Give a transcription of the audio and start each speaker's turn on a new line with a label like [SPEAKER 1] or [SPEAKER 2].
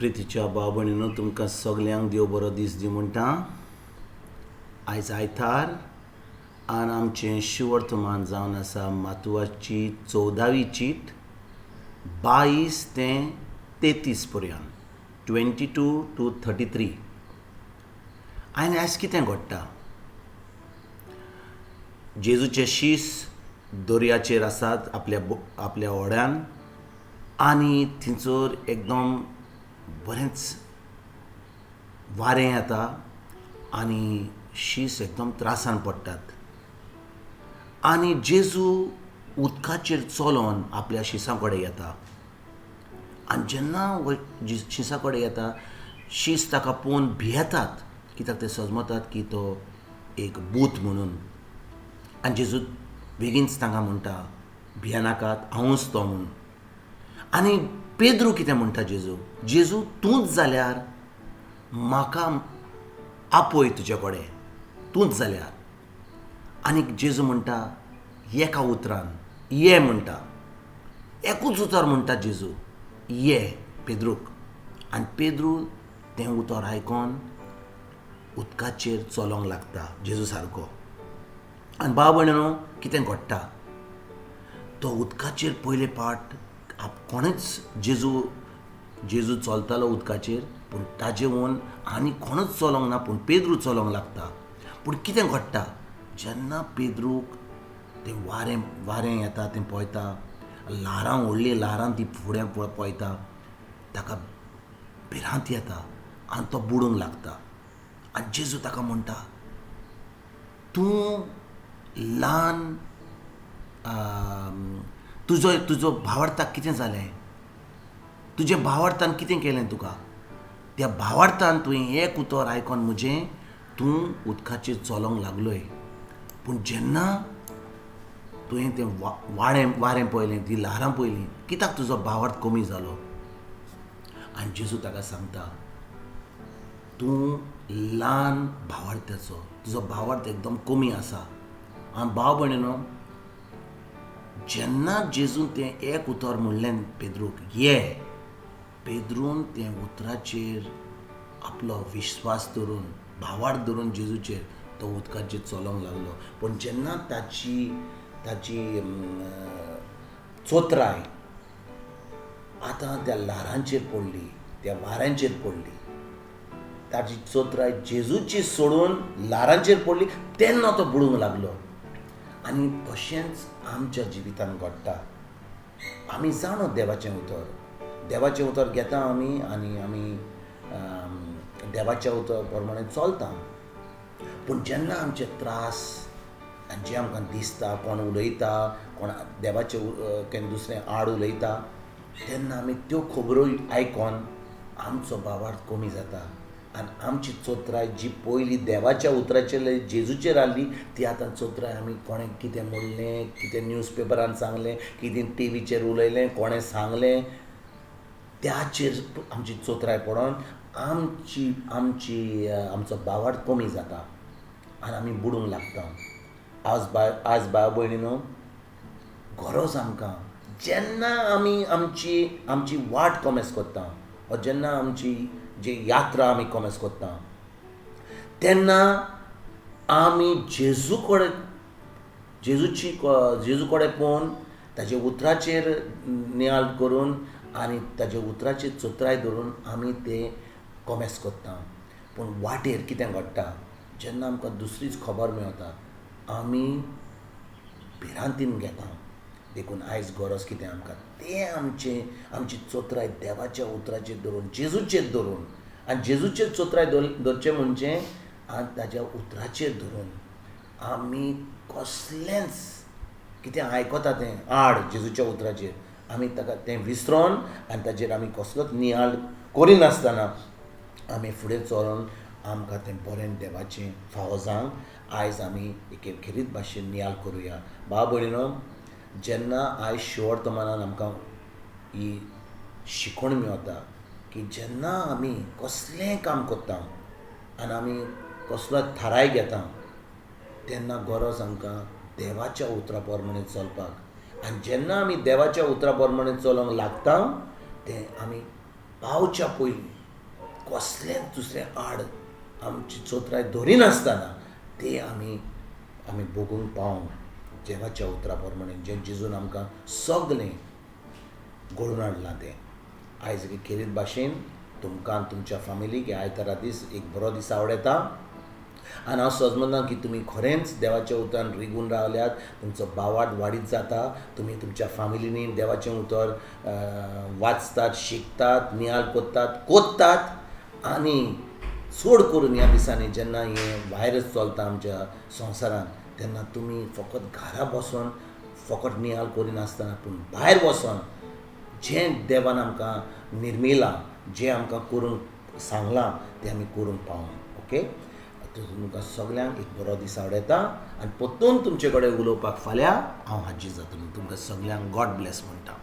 [SPEAKER 1] प्रितीच्या भाव भयणीनो, तुमकां सगल्यांक देव बरो दीस दी म्हणटा. आयज आयतार आनी आमचें शिवर्तमान जावन आसा माथुवाची 14वी चीट 22 ते 33 पर्यंत 22 to 33. आनी आयज कितें घडटा? जेजूचे शीस दर्याचेर आसात आपल्या व्हड्यान, आनी थंयसर एकदम बरेंच वारें येता आनी शीस एकदम त्रासान पडटात. आनी जेजू उदकाचेर चलोन आपल्या शिसा कडेन येता. आनी जेन्ना शिसा कडेन येता, शीस ताका पळोवन भियेतात, कित्याक ते समजतात की तो एक भूत म्हणून. आनी जेजू बेगीनच तांकां म्हणटा, भियेनाकात, हांवूच तो म्हणून. आनी पेद्रू कितें म्हणटा जेजू तूंच जाल्यार म्हाका आपय तुजे कडेन, तूंच जाल्यार. आनी जेजू म्हणटा एका उतरान, ये म्हणटा. एकूच उतर म्हणटा जेजू, ये पेद्रूक. आनी पेद्रू तें उतर आयकोन उदकाचेर चलोंक लागता जेजू सारको. आनी भाव भयणीनो, कितें घडटा? तो उदकाचेर पयले पाट कोणेच जेजू चलतालो उदकाचेर, पूण ताजे वोन आनी कोणूच चलोंक ना, पूण पेद्रू चलोंक लागता. पूण कितें घडटा? जेन्ना पेद्रूक तें वारें येता तें पळयता, व्हडली ल्हारां ती फुडें पळयता, ताका भिरांत येता आनी तो बुडूंक लागता. आनी जेजू ताका म्हणटा, तूं ल्हान तुजो भावार्थाक कितें जालें? तुजे भावार्थान कितें केलें तुका? त्या भावार्थान तुवें एक उतर आयकोन म्हजें, तूं उदकाचेर चलोंक लागलोय. पूण जेन्ना तुवें तें वारें पळयलें, ती ल्हारां पळयलीं, कित्याक तुजो भावार्थ कमी जालो? आनी जेजू ताका सांगता, तूं ल्हान भावार्थाचो, तुजो भावार्थ एकदम कमी आसा. आनी भाव भयणीनो, जेन्ना जेजून तें एक उतर म्हणलें पेद्रूक, ये, पेद्रून तें उतराचेर आपलो विश्वास दवरून, भावार्थ दवरून जेजूचेर तो उदकाचेर चलोंक लागलो. पूण जेन्ना ताची चोत्राय आतां त्या ल्हारांचेर पडली, त्या वाऱ्यांचेर पडली, ताची चोत्राय जेजूची सोडून ल्हारांचेर पडली, तेन्ना तो बुडूंक लागलो. आनी तशेंच आमच्या जिवितान घडटा. आमी जाणो देवाचें उतर घेता आनी आमी देवाच्या उतर प्रमाणे चलता. पूण जेन्ना आमचे त्रास आनी जे आमकां दिसता, कोण उलयता, कोण देवाचें केन्ना दुसरें आड उलयता, तेन्ना आमी त्यो खबरो आयकोन आमचो भावार्थ कमी जाता. आनी आमची चोत्राय जी पयलीं देवाच्या उतराचेर जेजूचेर आहली, ती आतां चोत्राय आमी कोणें कितें म्हणलें, कितें न्यूज पेपरान सांगलें, कितें टीव्हीचेर उलयलें, कोणें सांगलें, त्याचेर आमची चोत्राय पडोन आमचो भावार्थ कमी जाता आनी आमी बुडूंक लागता. आज भाव भयणीनो, गरज आमकां जेन्ना आमी आमची वाट कमेस कोत्ता, वा जेन्ना आमची जी यात्रा आमी कमेस कोत्ता, तेन्ना आमी जेजू कडेन पळोवन ताजे उतराचेर नियाळ करून आनी ताजे उतराचेर चोत्राय धरून आमी ते कमेस कोत्ता. पूण वाटेर कितें घडटा? जेन्ना आमकां दुसरीच खबर मेळटा, आमी भिरांतीन घेता. देखून आयज गरज कितें आमकां? तें आमची चोत्राय देवाच्या उतराचेर धरून, जेजूचेर धरून. आनी जेजूचेर चोत्राय धरचें म्हणजे आनी ताच्या उतराचेर धरून आमी कसलेंच कितें आयकता तें आड जेजूच्या उतराचेर आमी ताका तें विसरोन आनी ताचेर आमी कसलोच नियाळ करिनासतना आमी फुडें चलोन आमकां तें बरें देवाचें फावो जावंक आयज आमी एक खेरीत भाशेन नियाळ करुया. भाव भयणीनो, जेन्ना आयज शिवर्तमानान आमकां ही शिकवण मेळटा की जेन्ना आमी कसलेंय काम कोत्ता आनी आमी कसलोय थाराय घेता, तेन्ना गरज आमकां देवाच्या उतरा प्रमाणे चलपाक. आनी जेन्ना आमी देवाच्या उतरा प्रमाणे चलोंक लागता, तें आमी पावच्या पयलीं कसलेंच दुसरें आड आमची चोत्राय धरिनासतना ते आमी भोगूंक पावंक देवाच्या उतरा प्रमाणे जें जेजून आमकां सगलें घडोवन हाडलां तें आयज खेरीत भाशेन तुमकां आनी तुमच्या फॅमिलीक हे आयतारा दीस एक बरो दीस आवडटा आनी हांव सजमतां की तुमी खरेंच देवाच्या उतरान रिगून रावल्यात तुमचो बावार्द वाडीत जाता तुमी तुमच्या फॅमिलीनी देवाचें उतर वाचतात शिकतात नियाळ कोत्तात आनी चड करून ह्या दिसांनी जेन्ना हें व्हायरस चलता आमच्या संवसारान तेन्ना तुमी फकत घरा बसून फकत नियाळ करिनासतना पूण भायर वचोन जें देवान आमकां निर्मिलां जें आमकां करूंक सांगलां तें आमी करूंक पावूं ओके तुमकां सगल्यांक एक बरो दीस आवडटा आनी परतून तुमचे कडेन उलोवपाक फाल्यां हांव हाजीर जातलो तुमकां सगल्यांक गॉड ब्लेस म्हणटा